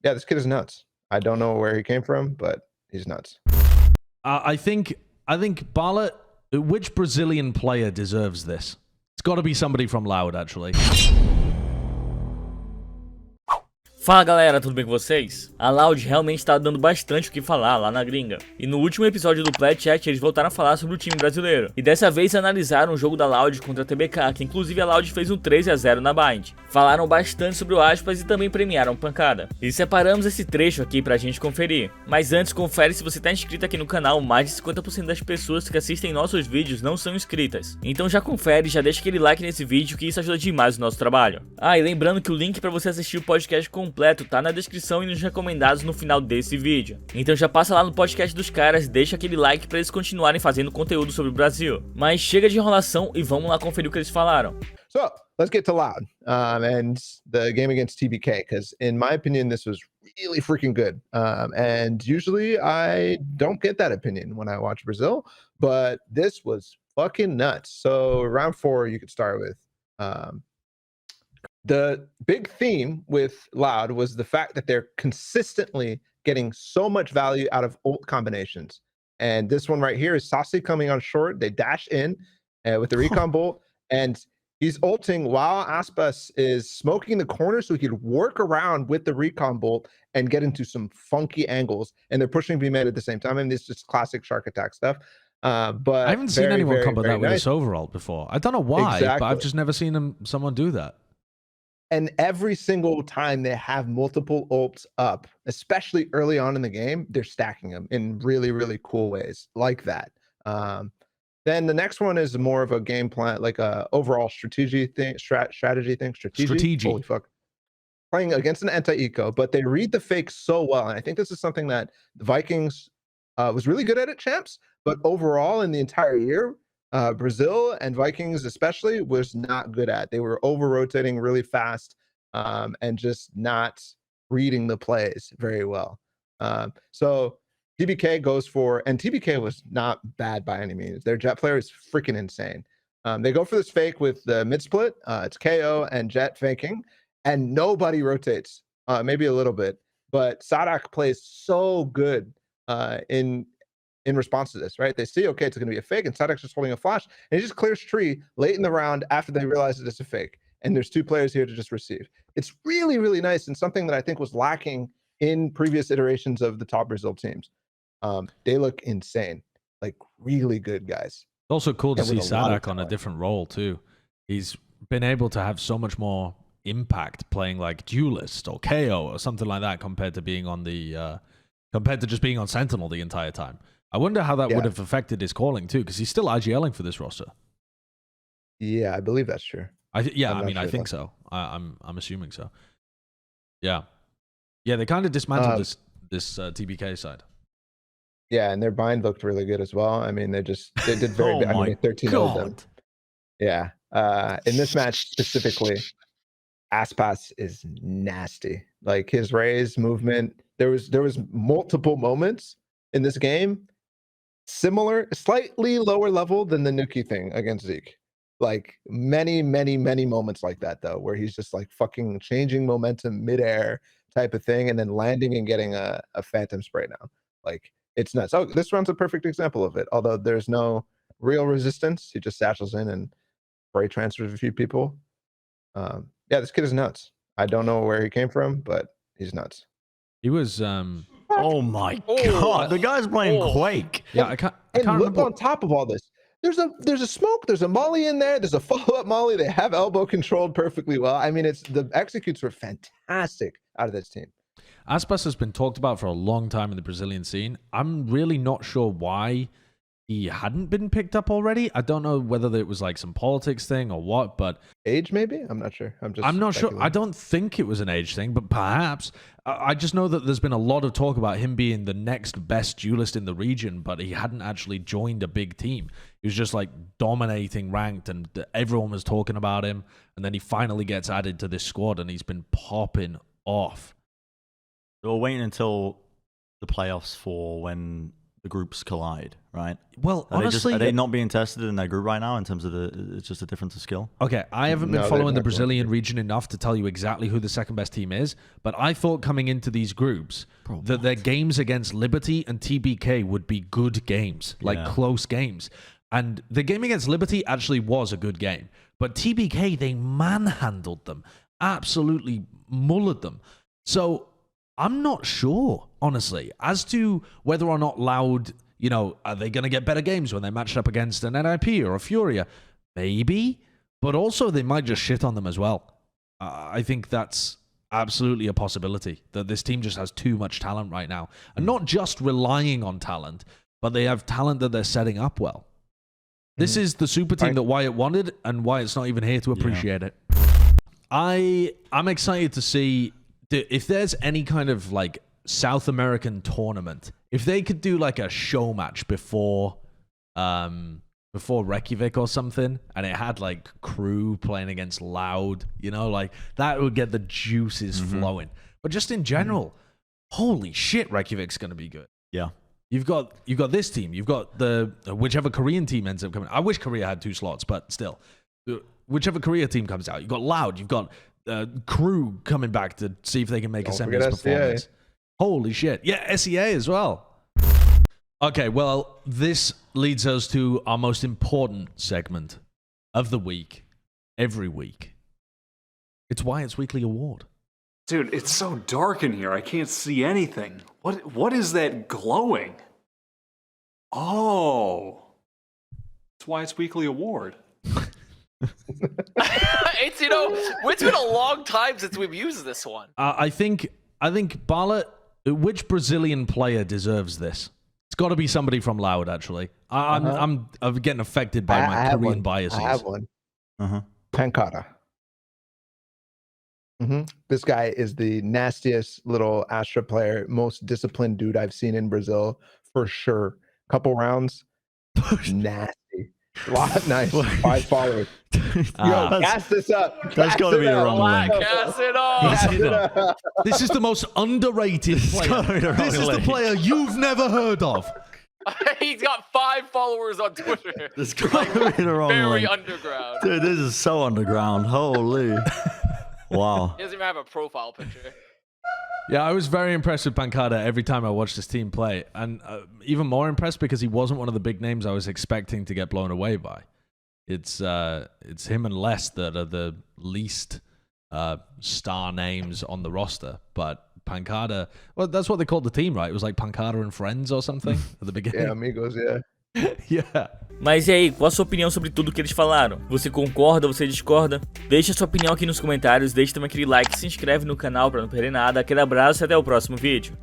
Yeah, this kid is nuts. I don't know where he came from, but he's nuts. I think Barlett, which Brazilian player deserves this? It's got to be somebody from Loud, actually. Fala galera, tudo bem com vocês? A Loud realmente tá dando bastante o que falar lá na gringa. E no último episódio do Play Chat eles voltaram a falar sobre o time brasileiro. E dessa vez analisaram o jogo da Loud contra a TBK, que inclusive a Loud fez um 13-0 na Bind. Falaram bastante sobre o Aspas e também premiaram Pancada. E separamos esse trecho aqui pra gente conferir. Mas antes, confere se você tá inscrito aqui no canal. Mais de 50% das pessoas que assistem nossos vídeos não são inscritas. Então já confere, já deixa aquele like nesse vídeo que isso ajuda demais o nosso trabalho. Ah, e lembrando que o link pra você assistir o podcast completo tá na descrição e nos recomendados no final desse vídeo. Então já passa lá no podcast dos caras, deixa aquele like pra eles continuarem fazendo conteúdo sobre o Brasil. Mas chega de enrolação e vamos lá conferir o que eles falaram. So let's get to Loud and the game against TBK, because in my opinion, this was really freaking good. And usually I don't get that opinion when I watch Brazil, but this was fucking nuts. So round 4, you could start with the big theme with Loud was the fact that they're consistently getting so much value out of ult combinations. And this one right here is Saucy coming on short. They dash in with the recon bolt, and he's ulting while Aspas is smoking the corner so he could work around with the recon bolt and get into some funky angles. And they're pushing B mid at the same time. I mean, it's just classic shark attack stuff. But I haven't seen anyone combo that with a overult before. I don't know why, but I've just never seen someone do that. And every single time they have multiple ults up, especially early on in the game, they're stacking them in really, really cool ways like that. Then the next one is more of a game plan, like a overall strategy thing, strategy thing. Holy fuck. Playing against an anti-eco, but they read the fakes so well. And I think this is something that the Vikings was really good at champs, but overall in the entire year, Brazil and Vikings especially was not good at. They were over-rotating really fast and just not reading the plays very well. So TBK goes for, and TBK was not bad by any means. Their Jet player is freaking insane. They go for this fake with the mid split. It's KO and Jet faking, and nobody rotates. Maybe a little bit, but Sadak plays so good in response to this, right? They see, okay, it's going to be a fake, and Sadak's just holding a flash, and he just clears tree late in the round after they realize that it's a fake, and there's 2 players here to just receive. It's really, really nice, and something that I think was lacking in previous iterations of the top Brazil teams. They look insane, like really good guys. It's also cool to see Sadak on a different role too. He's been able to have so much more impact playing like duelist or KO or something like that compared to being on the compared to just being on Sentinel the entire time. I wonder how that would have affected his calling too, because he's still IGLing for this roster. Yeah, I believe that's true. I think so. I'm assuming so. Yeah, they kind of dismantled this TBK side. Yeah, and their bind looked really good as well. I mean, they did very bad. I mean, 13 of them. Yeah. In this match specifically, Aspas is nasty. Like his raise movement, there was multiple moments in this game, similar, slightly lower level than the Nuki thing against Zeke. Like many, many, many moments like that though, where he's just like fucking changing momentum midair type of thing, and then landing and getting a phantom spray down. Like it's nuts. Oh, this round's a perfect example of it. Although there's no real resistance, he just satchels in and spray transfers a few people. Yeah, this kid is nuts. I don't know where he came from, but he's nuts. He was oh my god, the guy's playing Quake. Yeah, I can't remember. On top of all this, there's a smoke, there's a molly in there, there's a follow-up molly. They have elbow controlled perfectly well. I mean, the executes were fantastic out of this team. Aspas has been talked about for a long time in the Brazilian scene. I'm really not sure why he hadn't been picked up already. I don't know whether it was like some politics thing or what, but age maybe. I'm not sure. I'm not sure. I don't think it was an age thing, but perhaps. I just know that there's been a lot of talk about him being the next best duelist in the region, but he hadn't actually joined a big team. He was just like dominating ranked, and everyone was talking about him. And then he finally gets added to this squad, and he's been popping off. We're waiting until the playoffs for when the groups collide, right? Well, honestly, are they not being tested in their group right now in terms of it's just a difference of skill? Okay, I haven't been No, following they're the not Brazilian going region enough to tell you exactly who the second best team is, but I thought coming into these groups that their games against Liberty and TBK would be good games, like close games. And the game against Liberty actually was a good game, but TBK, they manhandled them, absolutely mullered them. So I'm not sure, honestly, as to whether or not Loud, you know, are they going to get better games when they match up against an NIP or a Furia? Maybe, but also they might just shit on them as well. I think that's absolutely a possibility, that this team just has too much talent right now. And not just relying on talent, but they have talent that they're setting up well. This is the super team that Wyatt wanted, and Wyatt's not even here to appreciate it. I'm excited to see if there's any kind of like South American tournament, if they could do like a show match before Reykjavik or something, and it had like Crew playing against Loud, you know, like that would get the juices flowing. But just in general, holy shit, Reykjavik's going to be good. Yeah. You've got this team. You've got the whichever Korean team ends up coming. I wish Korea had 2 slots, but still, whichever Korea team comes out, you've got Loud. You've got Crew coming back to see if they can make a semis performance. Holy shit! Yeah, SEA as well. Okay, well, this leads us to our most important segment of the week, every week. It's Wyatt's Weekly Award. Dude, it's so dark in here. I can't see anything. What is that glowing? Oh. It's Wyatt's Weekly Award. It's, you know, it's been a long time since we've used this one. I think Barlett, which Brazilian player deserves this? It's got to be somebody from Loud, actually. I'm getting affected by my Korean biases. I have one. Pancada. This guy is the nastiest little Astra player, most disciplined dude I've seen in Brazil for sure. Couple rounds, nasty. Nice. 5 followers. Yo, gas this up. That's got to be the wrong link. Gas it off. This is the most underrated player. This is the player you've never heard of. He's got 5 followers on Twitter. This got to be the wrong Very link. underground. Dude, this is so underground. Holy. Wow. He doesn't even have a profile picture. Yeah, I was very impressed with Pancada every time I watched this team play. And even more impressed because he wasn't one of the big names I was expecting to get blown away by. It's him and Les that are the least star names on the roster. But Pancada, well, that's what they called the team, right? It was like Pancada and Friends or something at the beginning. Yeah, amigos, yeah. Yeah. Mas e aí, qual a sua opinião sobre tudo que eles falaram? Você concorda, você discorda? Deixa a sua opinião aqui nos comentários, deixa também aquele like, se inscreve no canal pra não perder nada. Aquele abraço e até o próximo vídeo.